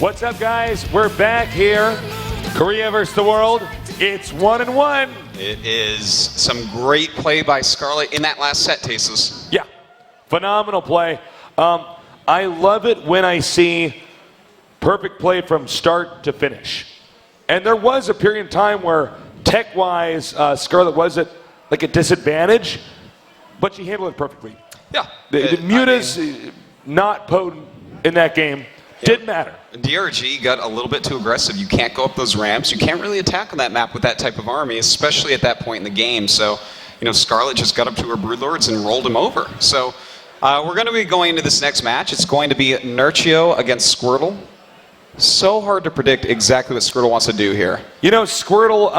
What's up, guys? We're back here. Korea versus the world. It's 1-1. It is some great play by Scarlet in that last set, Tasteless. Yeah, phenomenal play. I love it when I see perfect play from start to finish. And there was a period of time where tech-wise, Scarlet was at like a disadvantage, but she handled it perfectly. Yeah. The Muta's not potent in that game. Didn't matter. DRG got a little bit too aggressive. You can't go up those ramps. You can't really attack on that map with that type of army, especially at that point in the game. So, Scarlet just got up to her Broodlords and rolled him over. So, we're going to be going into this next match. It's going to be Nerchio against Squirtle. So hard to predict exactly what Squirtle wants to do here. Squirtle,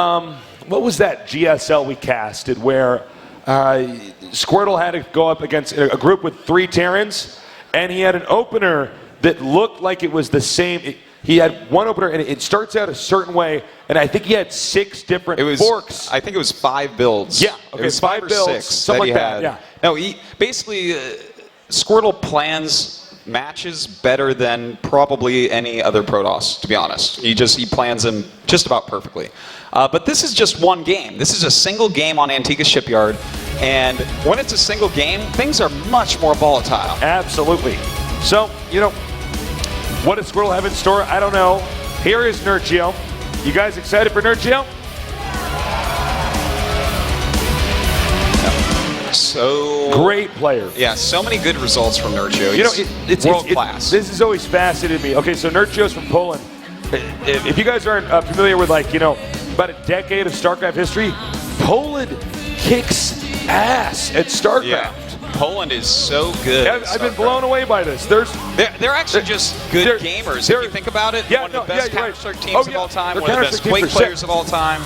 what was that GSL we casted where Squirtle had to go up against a group with 3 Terrans, and he had an opener that looked like it was the same. He had one opener, and it starts out a certain way, and I think he had 6 different forks. I think it was 5 builds. Yeah, okay, it was 5 builds, or 6, something like that. Yeah. No, basically, Squirtle plans matches better than probably any other Protoss, to be honest. He plans them just about perfectly. But this is just one game. This is a single game on Antigua Shipyard, and when it's a single game, things are much more volatile. Absolutely. So, what does Squirtle have in store? I don't know. Here is Nerchio. You guys excited for Nerchio? So great player. Yeah, so many good results from Nerchio. It's world class. This has always fascinated me. Okay, so Nerchio's from Poland. If you guys aren't familiar with about a decade of StarCraft history, Poland kicks ass at StarCraft. Yeah. Poland is so good. I've been blown away by this. They're actually just good gamers. If you think about it, one of the best Counter-Strike teams of all time, one of the best Quake players of all time,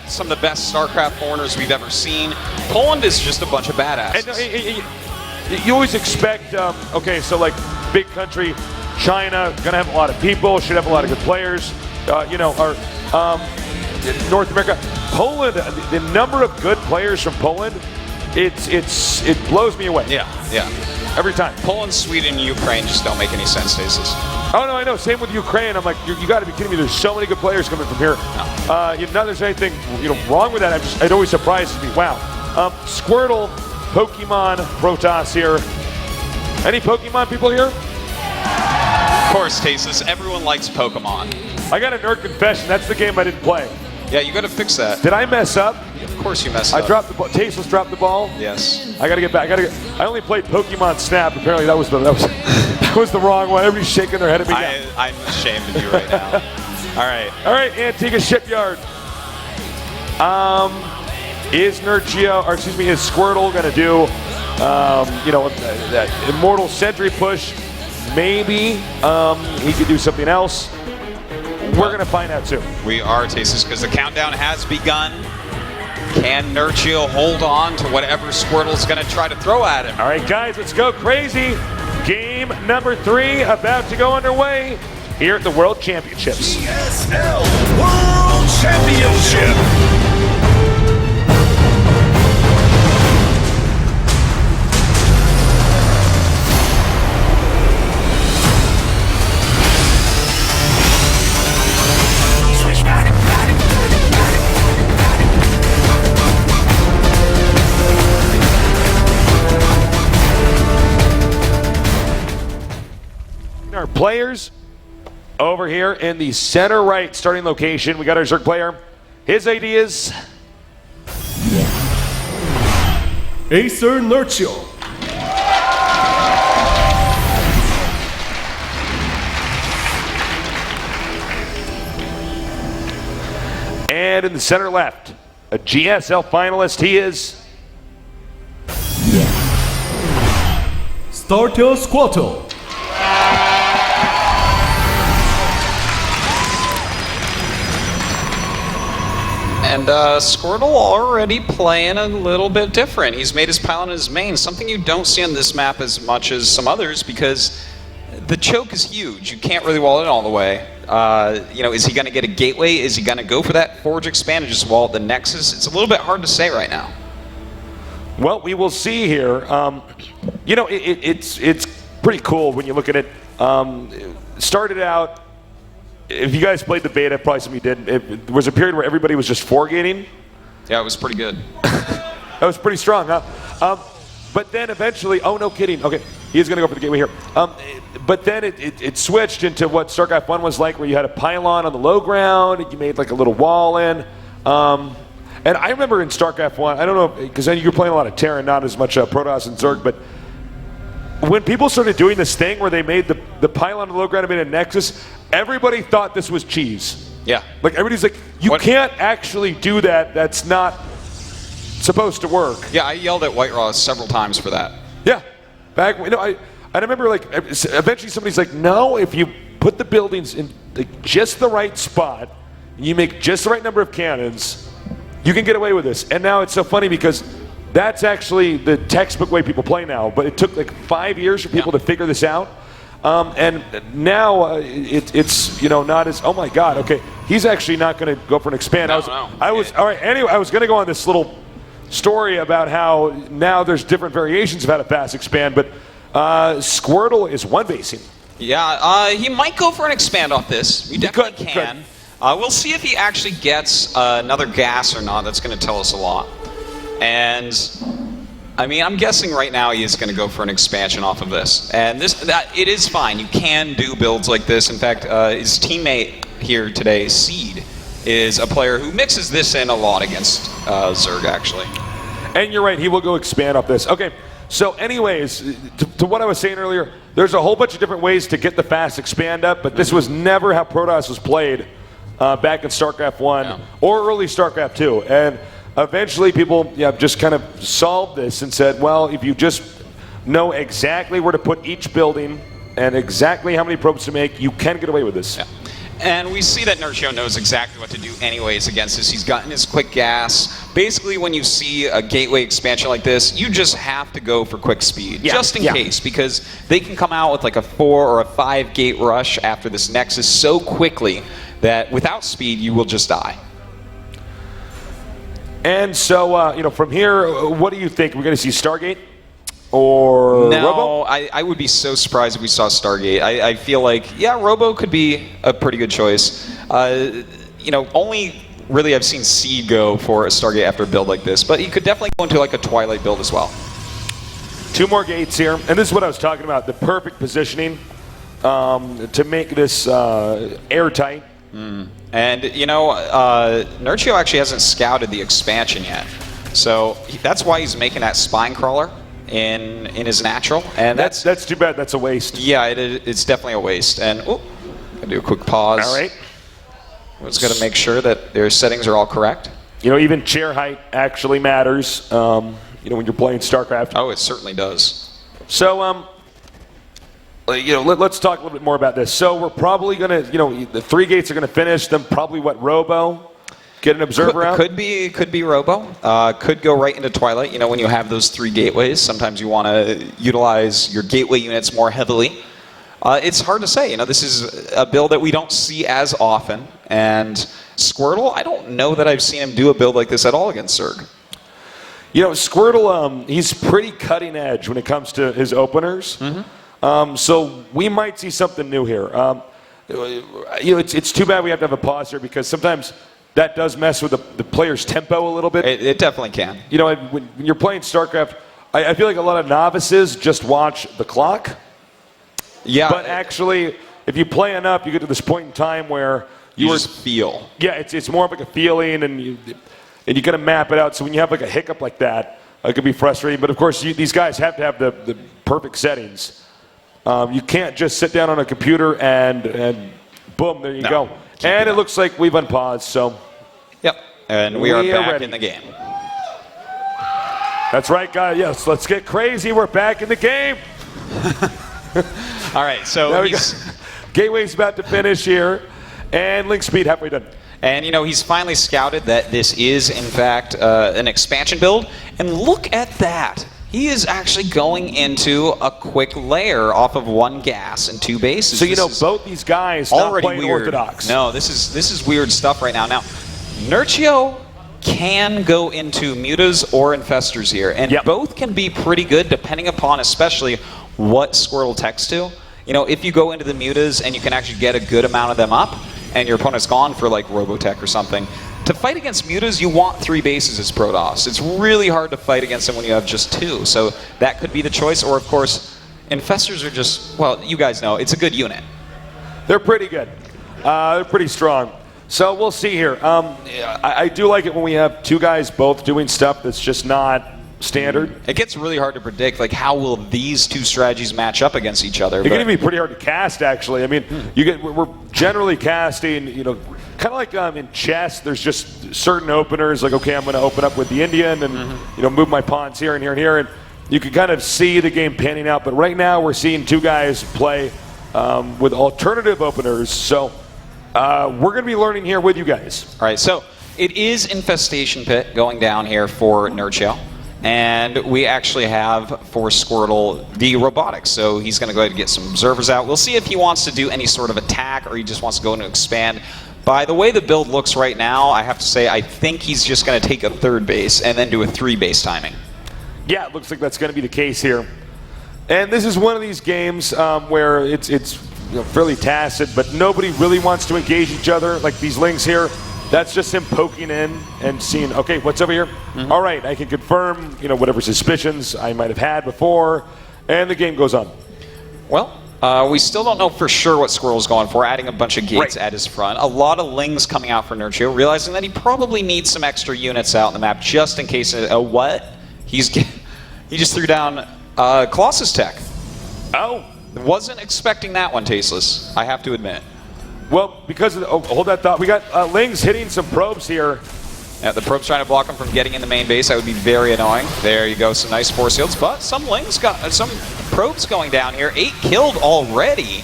some of the best StarCraft foreigners we've ever seen. Poland is just a bunch of badasses. And you always expect, so like big country, China, gonna have a lot of people, should have a lot of good players, North America. Poland, the number of good players from Poland, it blows me away. Yeah. Every time. Poland, Sweden, and Ukraine just don't make any sense, Stasis. Oh, no, I know. Same with Ukraine. I'm like, you got to be kidding me. There's so many good players coming from here. No. Not there's anything wrong with that. It always surprises me. Wow. Squirtle, Pokemon, Protoss here. Any Pokemon people here? Of course, Stasis. Everyone likes Pokemon. I got a nerd confession. That's the game I didn't play. Yeah, you got to fix that. Did I mess up? Of course you messed up. I dropped the ball. Tasteless dropped the ball. Yes. I got to get back. I only played Pokemon Snap. Apparently that was the wrong one. Everybody's shaking their head at me. I'm ashamed of you right now. All right, Antigua Shipyard. Is Squirtle going to do, that Immortal Sentry push? Maybe he could do something else. We're going to find out soon. We are, Tasteless, because the countdown has begun. Can Nerchio hold on to whatever Squirtle's going to try to throw at him? All right, guys, let's go crazy. Game number 3 about to go underway here at the World Championships. GSL World Championship. Our players over here in the center right starting location. We got our Zerg player. His ideas. Acer Nerchio. And in the center left, a GSL finalist. He is Squirtle. And Squirtle already playing a little bit different. He's made his Paladin his main, something you don't see on this map as much as some others because the choke is huge. You can't really wall it all the way. Is he going to get a gateway? Is he going to go for that Forge Expand and just wall the Nexus? It's a little bit hard to say right now. Well, we will see here. It's pretty cool when you look at it. Started out, if you guys played the beta, probably some of you did, there was a period where everybody was just 4-gating. Yeah, it was pretty good. That was pretty strong, huh? But then eventually, oh, no kidding. Okay, he's going to go for the gateway here. But then it switched into what StarCraft 1 was like, where you had a pylon on the low ground, and you made like a little wall in. And I remember in StarCraft 1, I don't know, because then you were playing a lot of Terran, not as much Protoss and Zerg, but when people started doing this thing where they made the pylon on the low ground and made a nexus, everybody thought this was cheese. Yeah. Like, everybody's like, you can't actually do that. That's not supposed to work. Yeah, I yelled at White Raw several times for that. Yeah. Back, I remember, like, eventually somebody's like, no, if you put the buildings in like, just the right spot, and you make just the right number of cannons, you can get away with this. And now it's so funny because that's actually the textbook way people play now, but it took like 5 years for people to figure this out. And now it's not as, oh my God, okay, he's actually not going to go for an expand. No, all right, anyway, I was going to go on this little story about how now there's different variations of how to fast expand, but Squirtle is one basing. Yeah, he might go for an expand off this. We definitely can. We'll see if he actually gets another gas or not. That's going to tell us a lot. And I mean, I'm guessing right now he is going to go for an expansion off of this. And it is fine. You can do builds like this. In fact, his teammate here today, Seed, is a player who mixes this in a lot against Zerg, actually. And you're right, he will go expand off this. Okay, so anyways, to what I was saying earlier, there's a whole bunch of different ways to get the fast expand up, but this was never how Protoss was played back in StarCraft 1 or early StarCraft 2. And eventually people just kind of solved this and said, well, if you just know exactly where to put each building and exactly how many probes to make, you can get away with this. Yeah. And we see that Nerchio knows exactly what to do anyways against this. He's gotten his quick gas. Basically, when you see a gateway expansion like this, you just have to go for quick speed, just in case, because they can come out with like a 4 or a 5 gate rush after this nexus so quickly that without speed, you will just die. And so, from here, what do you think? We're going to see Stargate? Or no, Robo? I would be so surprised if we saw Stargate. I feel like, Robo could be a pretty good choice. Only really I've seen Seed go for a Stargate after a build like this, but he could definitely go into like a Twilight build as well. 2 more gates here, and this is what I was talking about, the perfect positioning to make this airtight. And, Nerchio actually hasn't scouted the expansion yet, so that's why he's making that spine crawler in his natural, and that's too bad. That's a waste. Yeah, it's definitely a waste. And gotta do a quick pause. All right. I was gonna make sure that their settings are all correct. Even chair height actually matters. When you're playing StarCraft. Oh, it certainly does. So let's talk a little bit more about this. So we're probably gonna, the 3 gates are gonna finish. Then probably Robo. Get an observer out? Could be Robo. Could go right into Twilight. When you have those 3 gateways, sometimes you want to utilize your gateway units more heavily. It's hard to say. This is a build that we don't see as often. And Squirtle, I don't know that I've seen him do a build like this at all against Zerg. Squirtle, he's pretty cutting edge when it comes to his openers. Mm-hmm. So we might see something new here. It's too bad we have to have a pause here because sometimes that does mess with the player's tempo a little bit. It definitely can. When you're playing StarCraft, I feel like a lot of novices just watch the clock. Yeah. But actually, if you play enough, you get to this point in time where you just feel. Yeah, it's more of like a feeling, and you got to map it out. So when you have like a hiccup like that, it could be frustrating. But of course, these guys have to have the perfect settings. You can't just sit down on a computer and boom, there you go. And it looks like we've unpaused, so. Yep, and we are back ready in the game. That's right, guys. Yes, let's get crazy. We're back in the game. All right, so Gateway's about to finish here, and link speed halfway done. And he's finally scouted that this is in fact an expansion build, and look at that. He is actually going into a quick layer off of 1 gas and 2 bases. So both these guys not playing weird. Orthodox. No, this is weird stuff right now. Now, Nerchio can go into mutas or infestors here, and both can be pretty good depending upon especially what Squirtle techs to. You know, if you go into the mutas and you can actually get a good amount of them up, and your opponent's gone for like Robotech or something, to fight against mutas, you want 3 bases as Protoss. It's really hard to fight against them when you have just 2. So that could be the choice. Or, of course, Infestors are just, well, you guys know, it's a good unit. They're pretty good. They're pretty strong. So we'll see here. I do like it when we have 2 guys both doing stuff that's just not standard. It gets really hard to predict, like, how will these 2 strategies match up against each other? It's going to be pretty hard to cast, actually. I mean, we're generally casting, you know, kind of like in chess, there's just certain openers, like, okay, I'm going to open up with the Indian and, you know, move my pawns here and here and here, and you can kind of see the game panning out. But right now we're seeing 2 guys play with alternative openers, so we're going to be learning here with you guys. All right, so it is Infestation Pit going down here for Nerchio. And we actually have, for Squirtle, the robotics. So he's going to go ahead and get some observers out. We'll see if he wants to do any sort of attack or he just wants to go in and expand. By the way the build looks right now, I have to say I think he's just going to take a 3rd base and then do a 3 base timing. Yeah, it looks like that's going to be the case here. And this is one of these games where it's you know, fairly tacit, but nobody really wants to engage each other. Like these lings here, that's just him poking in and seeing, okay, what's over here? All right, I can confirm, you know, whatever suspicions I might have had before, and the game goes on. Well, we still don't know for sure what Squirtle's going for, adding a bunch of gates at his front. A lot of lings coming out for Nerchio, realizing that he probably needs some extra units out in the map just in case. What? He just threw down Colossus Tech. Oh. Wasn't expecting that one, Tasteless, I have to admit. Well, because of the, hold that thought. We got Lings hitting some probes here. Yeah, the probe's trying to block him from getting in the main base. That would be very annoying. There you go, some nice force fields. But some Lings got some probes going down here. 8 killed already.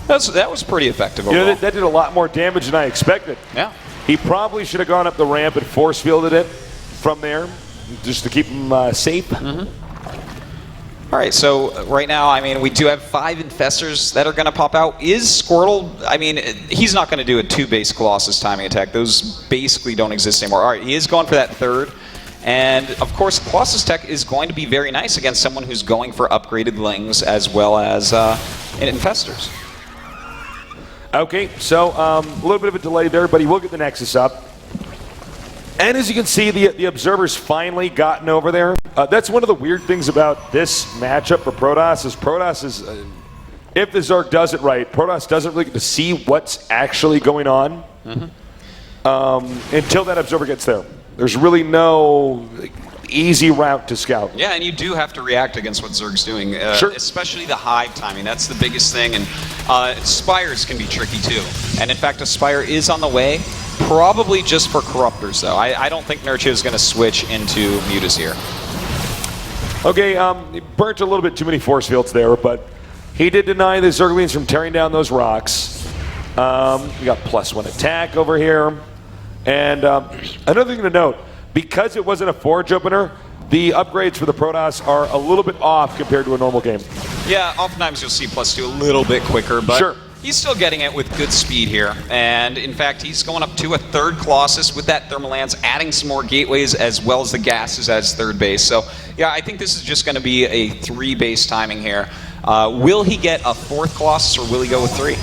That was pretty effective overall. You know, that did a lot more damage than I expected. Yeah. He probably should have gone up the ramp and force fielded it from there, just to keep him safe. All right, so right now, I mean, we do have 5 Infestors that are going to pop out. Is Squirtle, I mean, he's not going to do a 2-base Colossus timing attack. Those basically don't exist anymore. All right, he is going for that 3rd. And, of course, Colossus Tech is going to be very nice against someone who's going for upgraded Lings as well as Infestors. Okay, so a little bit of a delay there, but he will get the Nexus up. And as you can see, the observer's finally gotten over there. That's one of the weird things about this matchup for Protoss is if the Zerg does it right, Protoss doesn't really get to see what's actually going on until that observer gets there. There's really no easy route to scout. Yeah, and you do have to react against what Zerg's doing, sure. Especially the hive timing. That's the biggest thing, and Spires can be tricky too. And in fact, a Spire is on the way, probably just for Corruptors though. I don't think Nerchio is going to switch into Mutas here. Okay, he burnt a little bit too many force fields there, but he did deny the Zerglings from tearing down those rocks. We got +1 attack over here. And another thing to note, because it wasn't a forge opener, the upgrades for the Protoss are a little bit off compared to a normal game. Yeah, oftentimes you'll see +2 a little bit quicker, but sure. He's still getting it with good speed here. And in fact, he's going up to a 3rd Colossus with that Thermal Lance, adding some more gateways as well as the gases as 3rd base. So yeah, I think this is just going to be a 3-base timing here. Will he get a 4th Colossus or will he go with 3?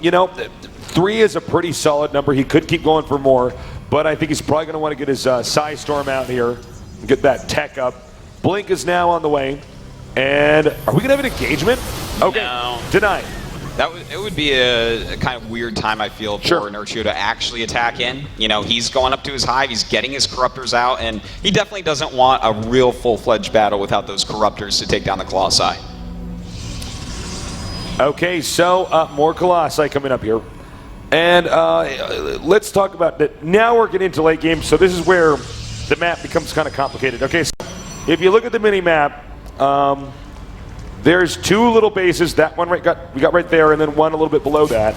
You know, 3 is a pretty solid number. He could keep going for more, but I think he's probably going to want to get his Psy Storm out here and get that tech up. Blink is now on the way. And are we going to have an engagement? Okay, no. Denied. It would be a kind of weird time, I feel, for Nerchio to actually attack in. You know, he's going up to his hive, he's getting his Corruptors out, and he definitely doesn't want a real full-fledged battle without those Corruptors to take down the Colossi. Okay, so more Colossi coming up here. And let's talk about that. Now we're getting into late game, so this is where the map becomes kind of complicated. Okay, so if you look at the mini-map, there's 2 little bases. That one we got right there, and then one a little bit below that.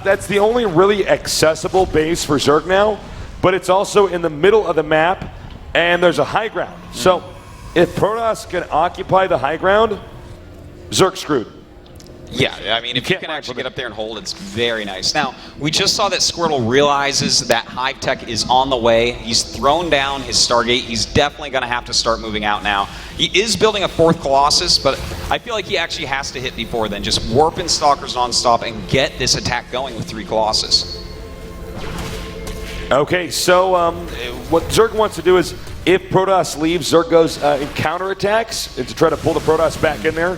That's the only really accessible base for Zerg now, but it's also in the middle of the map, and there's a high ground. So if Protoss can occupy the high ground, Zerg's screwed. Yeah, I mean, if you can't can run actually from get it. up there and hold, it's very nice. Now, we just saw that Squirtle realizes that Hive Tech is on the way. He's thrown down his Stargate. He's definitely going to have to start moving out now. He is building a 4th Colossus, but I feel like he actually has to hit before then. Just warp in Stalkers nonstop and get this attack going with 3 Colossus. Okay, so what Zerg wants to do is, if Protoss leaves, Zerg goes in counterattacks and to try to pull the Protoss back in there.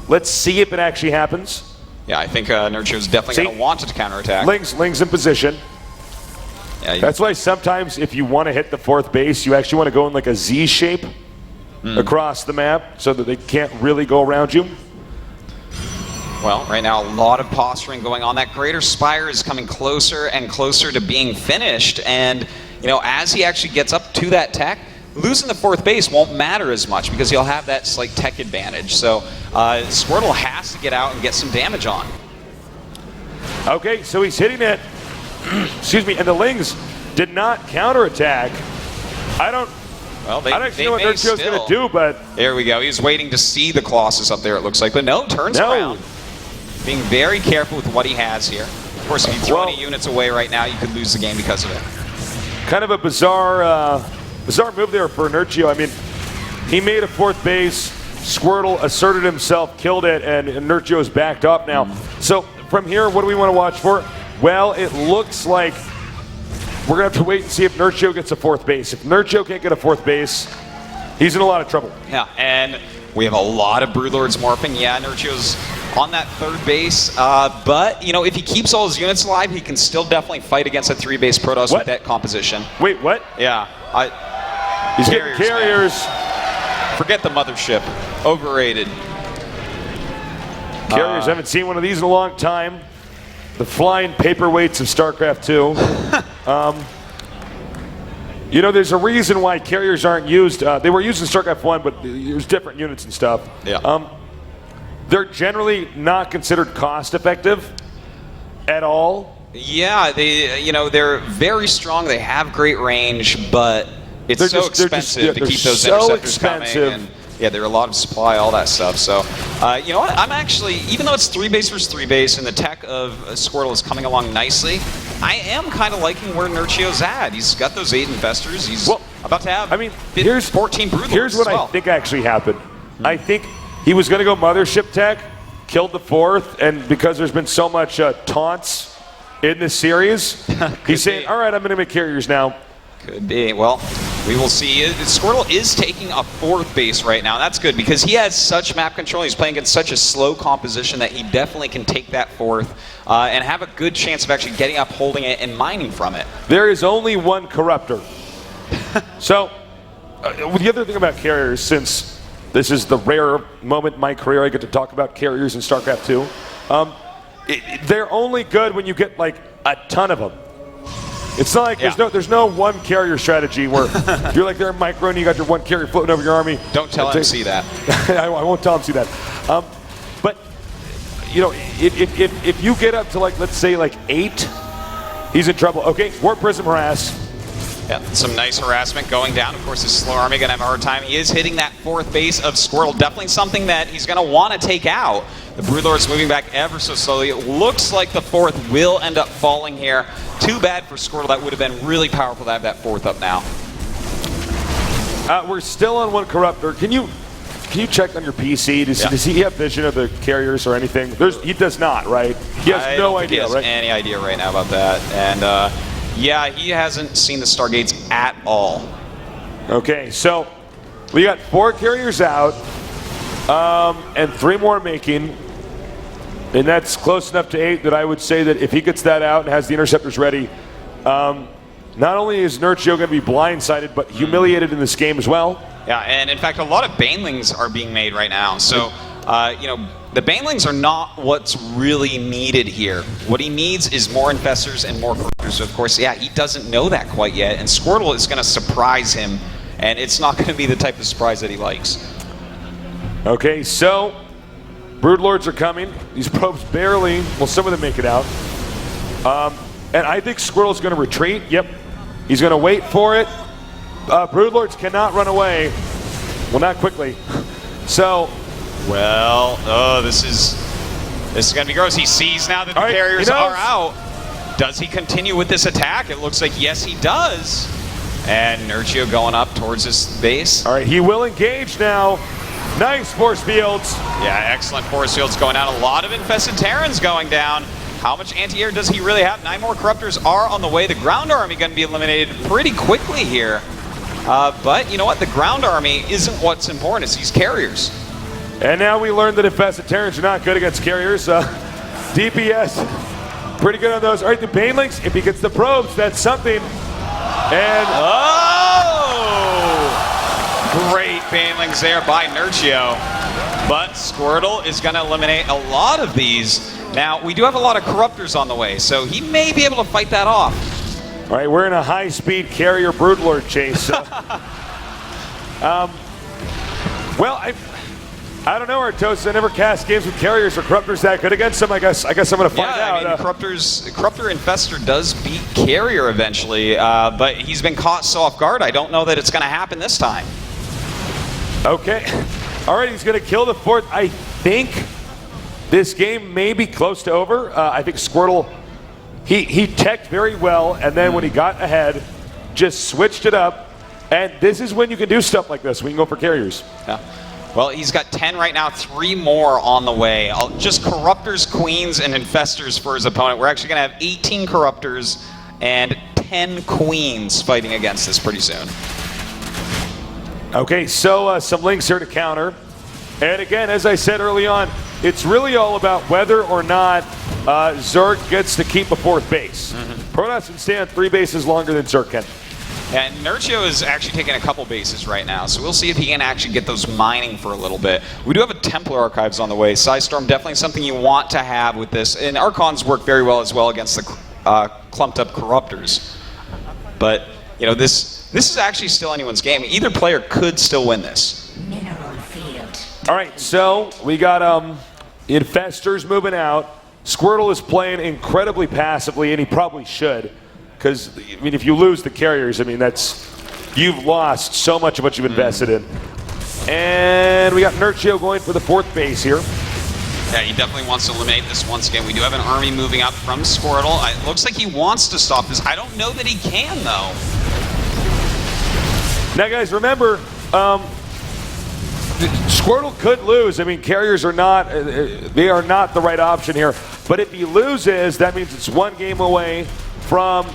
Let's see if it actually happens. Yeah, I think Nerchio's definitely going to want to counterattack. Ling's in position. Yeah, That's why sometimes if you want to hit the 4th base, you actually want to go in like a Z shape across the map so that they can't really go around you. Well, right now, a lot of posturing going on. That Greater Spire is coming closer and closer to being finished. And, you know, as he actually gets up to that tech, losing the 4th base won't matter as much because he'll have that slight tech advantage. So Squirtle has to get out and get some damage on. Okay, so he's hitting it. Excuse me, and the Lings did not counterattack. I don't actually know what Nerchio's going to do, but... There we go. He was waiting to see the Colossus up there, it looks like. But no, turns around. Being very careful with what he has here. Of course, if you throw any units away right now, you could lose the game because of it. Kind of a bizarre move there for Nerchio. I mean, he made a 4th base, Squirtle asserted himself, killed it, and Nerchio's backed up now. So from here, what do we want to watch for? Well, it looks like we're going to have to wait and see if Nerchio gets a 4th base. If Nerchio can't get a 4th base, he's in a lot of trouble. Yeah, and we have a lot of Broodlords morphing. Yeah, Nerchio's on that 3rd base, but, you know, if he keeps all his units alive, he can still definitely fight against a 3-base Protoss with that composition. Wait, what? Yeah. He's getting carriers. Man. Forget the mothership. Overrated. Carriers, haven't seen one of these in a long time. The flying paperweights of StarCraft 2. You know, there's a reason why carriers aren't used. They were used in StarCraft 1, but there's different units and stuff. Yeah. They're generally not considered cost-effective at all. Yeah, they're very strong. They have great range, but it's expensive to keep those interceptors coming. And, yeah, there are a lot of supply, all that stuff. So, you know what? I'm actually, even though it's 3-base versus 3-base and the tech of Squirtle is coming along nicely, I am kind of liking where Nerchio's at. He's got those 8 investors. He's about to have 14 Broodlords. Here's what I think actually happened. I think he was going to go Mothership tech, killed the 4th, and because there's been so much taunts in this series, he's saying, all right, I'm going to make carriers now. Could be. Well, we will see. Squirtle is taking a 4th base right now. That's good because he has such map control. He's playing against such a slow composition that he definitely can take that 4th and have a good chance of actually getting up, holding it, and mining from it. There is only one corruptor. So, the other thing about carriers, since this is the rare moment in my career I get to talk about carriers in StarCraft 2, they're only good when you get like a ton of them. It's not like there's no one carrier strategy where you're like there in micro and you got your one carrier floating over your army. Don't tell him see that. I won't tell him see that. But you know, if you get up to like let's say like 8, he's in trouble. Okay, Warp Prism harass. Yeah, some nice harassment going down. Of course, his slow army going to have a hard time. He is hitting that 4th base of Squirtle. Definitely something that he's going to want to take out. The Broodlord's moving back ever so slowly. It looks like the 4th will end up falling here. Too bad for Squirtle. That would have been really powerful to have that 4th up now. We're still on one corruptor. Can you check on your PC? Does he have vision of the carriers or anything? He does not, right? He has no idea, he has any idea right now about that. And yeah, he hasn't seen the Stargates at all. Okay, so we got 4 carriers out and 3 more making. And that's close enough to 8 that I would say that if he gets that out and has the interceptors ready, not only is Nerchio going to be blindsided, but humiliated in this game as well. Yeah, and in fact, a lot of Banelings are being made right now. So, you know, the Banelings are not what's really needed here. What he needs is more infestors and more corruptors. So, of course, yeah, he doesn't know that quite yet. And Squirtle is going to surprise him, and it's not going to be the type of surprise that he likes. Okay, so Broodlords are coming. These probes barely, well, some of them make it out. And I think Squirtle's going to retreat. Yep, he's going to wait for it. Broodlords cannot run away. Well, not quickly. So, well, oh, this is This is going to be gross. He sees now that the All right, carriers he knows. are out. Does he continue with this attack? It looks like yes, he does. And Nerchio going up towards his base. All right, he will engage now. Nice force fields. Yeah, excellent force fields going out. A lot of infested Terrans going down. How much anti-air does he really have? 9 more Corruptors are on the way. The ground army going to be eliminated pretty quickly here. But you know what? The ground army isn't what's important. It's these carriers. And now we learned that infested Terrans are not good against carriers. DPS, pretty good on those. All right, the Banelings, if he gets the probes, that's something. And great Banelings there by Nerchio. But Squirtle is going to eliminate a lot of these. Now, we do have a lot of Corruptors on the way, so he may be able to fight that off. all right, we're in a high-speed carrier Broodlord chase. Well, I don't know, Artosis. I never cast games with carriers or Corruptors that good against them. I guess I'm going to find out. I mean, Corruptor Infestor does beat Carrier eventually, but he's been caught so off guard. I don't know that it's going to happen this time. Okay. All right, he's going to kill the 4th. I think this game may be close to over. I think Squirtle, he teched very well, and then when he got ahead, just switched it up. And this is when you can do stuff like this. We can go for carriers. Yeah. Well, he's got 10 right now, 3 more on the way. Just Corruptors, Queens, and Infestors for his opponent. We're actually going to have 18 Corruptors and 10 Queens fighting against this pretty soon. Okay, so some links here to counter. And again, as I said early on, it's really all about whether or not Zerg gets to keep a 4th base. Protoss can stay on 3 bases longer than Zerg can. And Nerchio is actually taking a couple bases right now, so we'll see if he can actually get those mining for a little bit. We do have a Templar Archives on the way. Sizestorm, definitely something you want to have with this. And Archons work very well as well against the clumped up Corruptors. But, you know, this is actually still anyone's game. Either player could still win this. Mineral field. All right, so we got Infestors moving out. Squirtle is playing incredibly passively, and he probably should. Because, I mean, if you lose the carriers, I mean, you've lost so much of what you've invested in. And we got Nerchio going for the 4th base here. Yeah, he definitely wants to eliminate this once again. We do have an army moving up from Squirtle. It looks like he wants to stop this. I don't know that he can, though. Now, guys, remember, Squirtle could lose. I mean, carriers are not, they are not the right option here. But if he loses, that means it's 1 game away from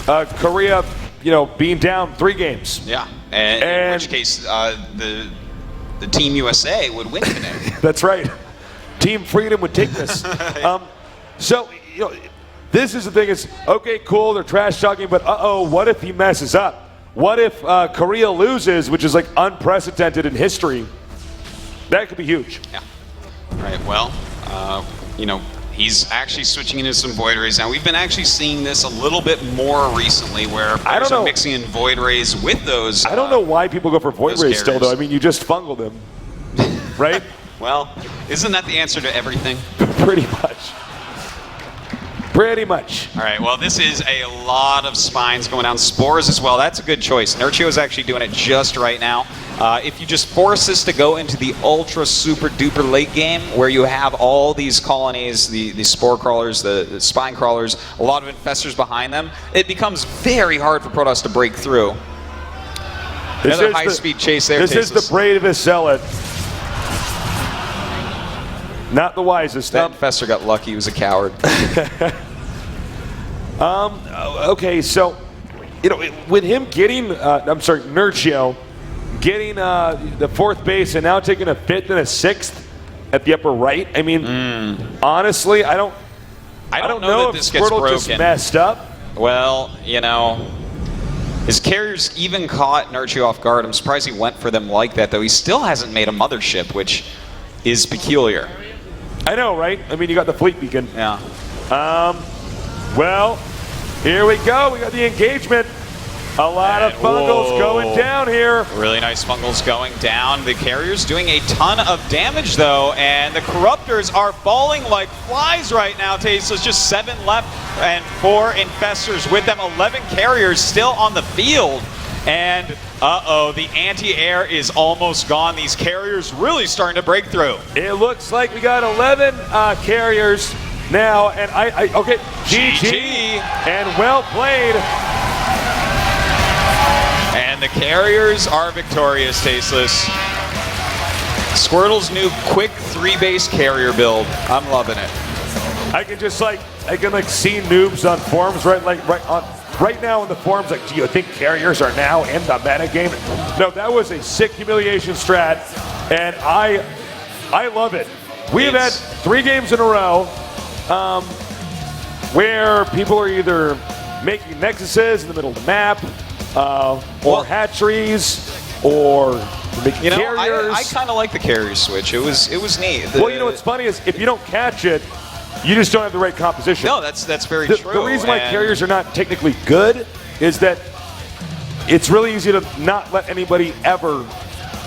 Korea, you know, being down 3 games. Yeah, and in which case the Team USA would win today. That's right. Team Freedom would take this. So, you know, this is the thing is, okay, cool, they're trash talking, but what if he messes up? What if Korea loses, which is like unprecedented in history? That could be huge. Yeah. All right, well, you know, he's actually switching into some Void Rays. Now, we've been actually seeing this a little bit more recently where players are mixing in Void Rays with those. I don't know why people go for Void Rays still, though. I mean, you just fungled them, right? Well, isn't that the answer to everything? Pretty much. Pretty much. All right, well, this is a lot of spines going down. Spores as well. That's a good choice. Nerchio is actually doing it just right now. If you just force this to go into the ultra super duper late game where you have all these colonies, the spore crawlers, the spine crawlers, a lot of infestors behind them, it becomes very hard for Protoss to break through. Another high-speed chase there. This is the bravest zealot. Not the wisest. That infestor got lucky. He was a coward. Okay, so, you know, with him getting, Nerchio getting the 4th base and now taking a 5th and a 6th at the upper right. I mean, honestly, I don't know that if this gets Squirtle broken. just messed up. Well, you know, his carriers even caught Nerchio off guard. I'm surprised he went for them like that, though. He still hasn't made a mothership, which is peculiar. I know, right? I mean, you got the fleet beacon. Yeah. Well, here we go. We got the engagement. A lot of fungals going down here. Really nice fungals going down. The carrier's doing a ton of damage, though, and the Corruptors are falling like flies right now, Taze. So it's just 7 left and 4 infestors with them. 11 carriers still on the field. And Uh-oh, the anti-air is almost gone. These carriers really starting to break through. It looks like we got 11 carriers now, and okay, GG, and well played. And the carriers are victorious, Tasteless. Squirtle's new quick 3-base carrier build. I'm loving it. I can see noobs on forums right now in the forums like, do you think carriers are now in the meta game? No, that was a sick humiliation strat, and I love it. We've had 3 games in a row where people are either making nexuses in the middle of the map, or hatcheries, or making carriers. I kind of like the carrier switch. It was neat. Well, what's funny is if you don't catch it, you just don't have the right composition. No, that's very true. The reason why carriers are not technically good is that it's really easy to not let anybody ever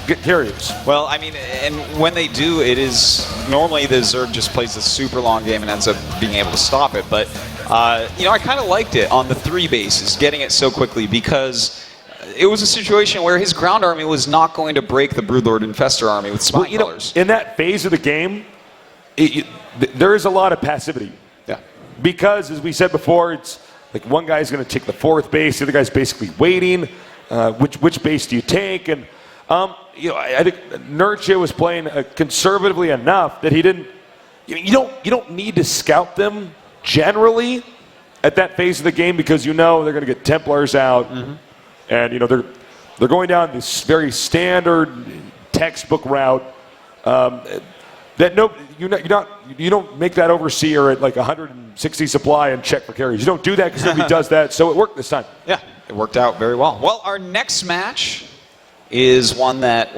get carriers. Well, I mean, and when they do, it is normally the Zerg just plays a super long game and ends up being able to stop it. But I kind of liked it on the 3 bases, getting it so quickly, because it was a situation where his ground army was not going to break the Broodlord Infestor army with spine colors. In that phase of the game, there is a lot of passivity. Yeah. Because, as we said before, it's like one guy's going to take the 4th base, the other guy's basically waiting. Which base do you take? And I think Nerchio was playing conservatively enough that he didn't. You don't need to scout them generally at that phase of the game, because they're going to get Templars out, and they're going down this very standard textbook route. You don't make that overseer at like 160 supply and check for carries. You don't do that because nobody does that. So it worked this time. Yeah, it worked out very well. Well, our next match is one that,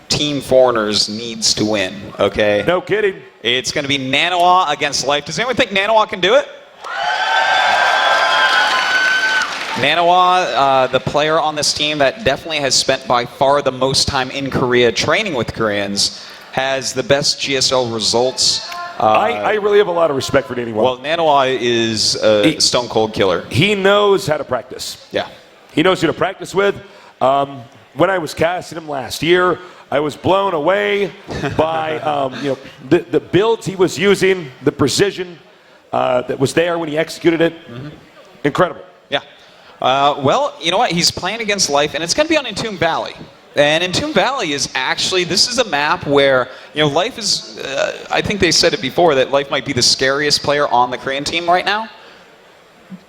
Team Foreigners needs to win. Okay. No kidding. It's going to be Nanawa against Life. Does anyone think Nanawa can do it? Nanawa, the player on this team that definitely has spent by far the most time in Korea training with Koreans, has the best GSL results. I really have a lot of respect for Nanawa. Well, Nanawa is a stone cold killer. He knows how to practice. Yeah. He knows who to practice with. When I was casting him last year, I was blown away by the builds he was using, the precision that was there when he executed it. Incredible. Yeah. Well, you know what? He's playing against Life, and it's going to be on Entomb Valley. And Entomb Valley is actually, this is a map where, Life is, I think they said it before, that Life might be the scariest player on the Korean team right now.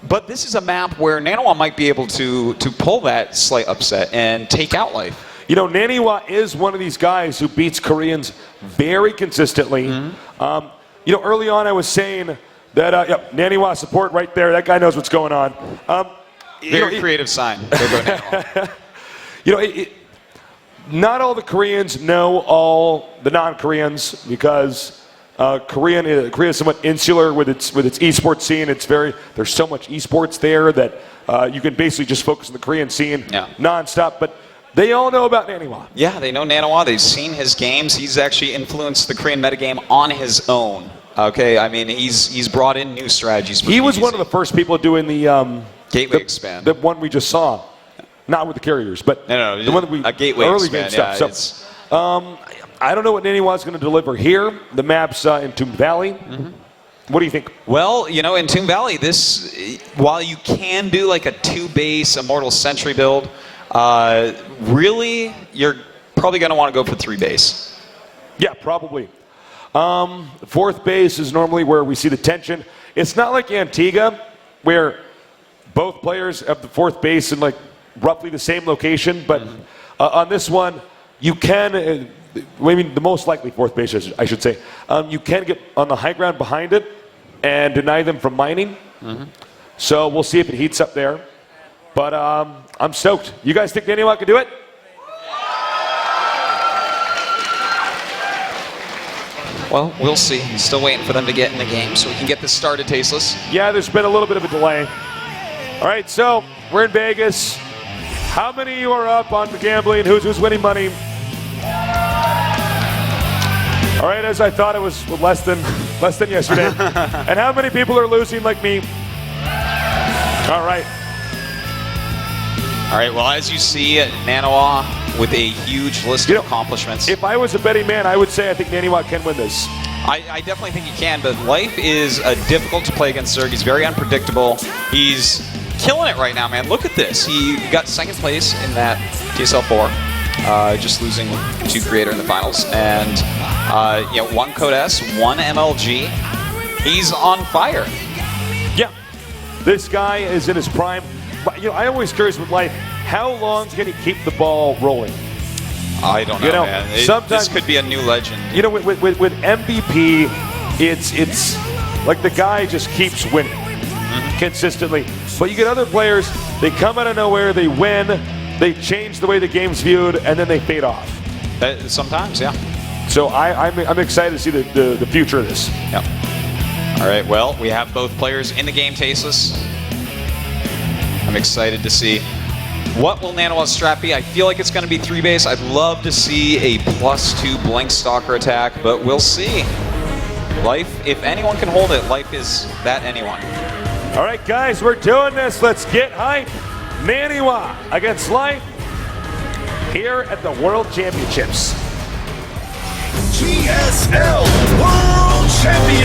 But this is a map where Nanawa might be able to pull that slight upset and take out Life. Nanawa is one of these guys who beats Koreans very consistently. Early on I was saying that, Nanawa support right there. That guy knows what's going on. Very creative sign. There go Nanawa. Not all the Koreans know all the non-Koreans, because Korea is somewhat insular with its esports scene. There's so much esports there that you can basically just focus on the Korean scene nonstop. But they all know about Nanawa. Yeah, they know Nanawa. They've seen his games. He's actually influenced the Korean metagame on his own. Okay, I mean, he's brought in new strategies. He was one of the first people doing the gateway expand. The one we just saw. Not with the carriers, but no, the one that we a gateway early expand, game stuff. I don't know what Nanawa's going to deliver here. The map's in Entomb Valley. What do you think? Well, in Entomb Valley, while you can do like a 2-base Immortal Sentry build, really you're probably going to want to go for 3-base. Yeah, probably. 4th base is normally where we see the tension. It's not like Antigua, where both players have the 4th base in like roughly the same location, but on this one, you can, the most likely 4th base, I should say, you can get on the high ground behind it and deny them from mining. So we'll see if it heats up there. But I'm stoked. You guys think Nanawa can do it? Well, we'll see. Still waiting for them to get in the game so we can get this started, Tasteless. Yeah, there's been a little bit of a delay. All right, so we're in Vegas. How many of you are up on the gambling? Who's winning money? All right, as I thought, it was less than yesterday. And how many people are losing like me? All right. All right, well, as you see, Nanawa with a huge list of accomplishments. If I was a betting man, I would say I think Naniwa can win this. I definitely think he can, but Life is difficult to play against Zerg. He's very unpredictable. He's killing it right now, man. Look at this. He got second place in that GSL 4, just losing to Creator in the finals. And, you know, 1 Code S, 1 MLG. He's on fire. Yeah, this guy is in his prime. But, you know, I'm always curious with Life, how long can he keep the ball rolling? I don't know, man. This could be a new legend. You know, with MVP, it's like the guy just keeps winning consistently. But you get other players, they come out of nowhere, they win, they change the way the game's viewed, and then they fade off. Sometimes, yeah. So I'm excited to see the future of this. Yep. All right, well, we have both players in the game tasteless. I'm excited to see. What will Nanawa's strat be? I feel like it's going to be 3-base. I'd love to see a +2 Blink Stalker attack, but we'll see. Life, if anyone can hold it, Life is that anyone. All right, guys, we're doing this. Let's get hype. Naniwa against Life here at the World Championships. GSL World Champion.